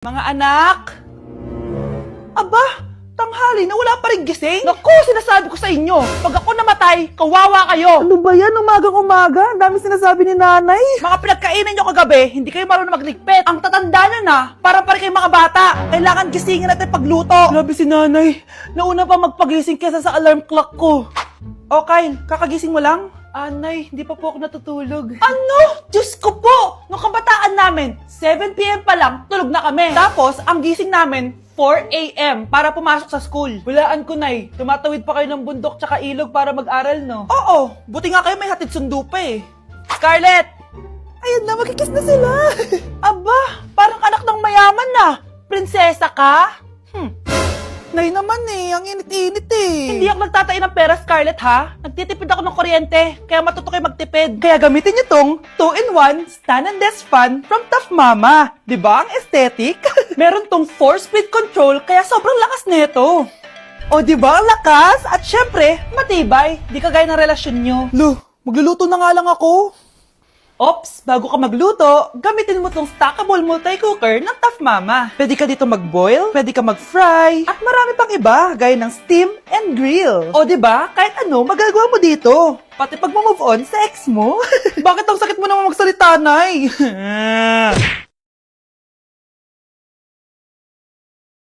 Mga anak! Aba, tanghali na wala pa rin gising? Naku, sinasabi ko sa inyo, pag ako namatay, kawawa kayo! Ano ba yan? Umagang-umaga? Ang dami sinasabi ni nanay. Mga pinagkainan nyo kagabi, hindi kayo marunong magligpit. Ang tatanda nyo na, parang pare kayong mga bata. Kailangan gisingin natin pagluto. Grabe si nanay, nauna pa magpagising kesa sa alarm clock ko. O Kyle, kakagising mo lang? Anay, hindi pa po ako natutulog. Ano? Diyos ko po! Nung kabataan namin, 7 p.m. pa lang, tulog na kami. Tapos, ang gising namin, 4 a.m. para pumasok sa school. Walaan ko, Nay. Tumatawid pa kayo ng bundok tsaka ilog para mag-aral, no? Oo, buti nga kayo may hatid sundo pa eh. Scarlett! Ayan na, magkikiss na sila. Aba, parang anak ng mayaman na. Prinsesa ka? Nay naman eh, ang init-init eh. Hindi ako nagtatain ng pera, Scarlett, ha? Nagtitipid ako ng kuryente, kaya matuto kayo magtipid. Kaya gamitin niyo tong 2-in-1 Stand and Desk Fan from Tough Mama. Di ba ang aesthetic? Meron tong 4-speed control, kaya sobrang lakas nito. O di ba ang lakas? At syempre, matibay. Di kagaya ng relasyon nyo. Lo, magluluto na nga lang ako. Ops, bago ka magluto, gamitin mo tong stackable multi-cooker ng Tough Mama. Pwede ka dito mag-boil, pwede ka mag-fry, at marami pang iba, gaya ng steam and grill. O di ba? Kahit ano, magagawa mo dito. Pati pag move on sa ex mo. Bakit ang sakit mo naman magsalita, Nay?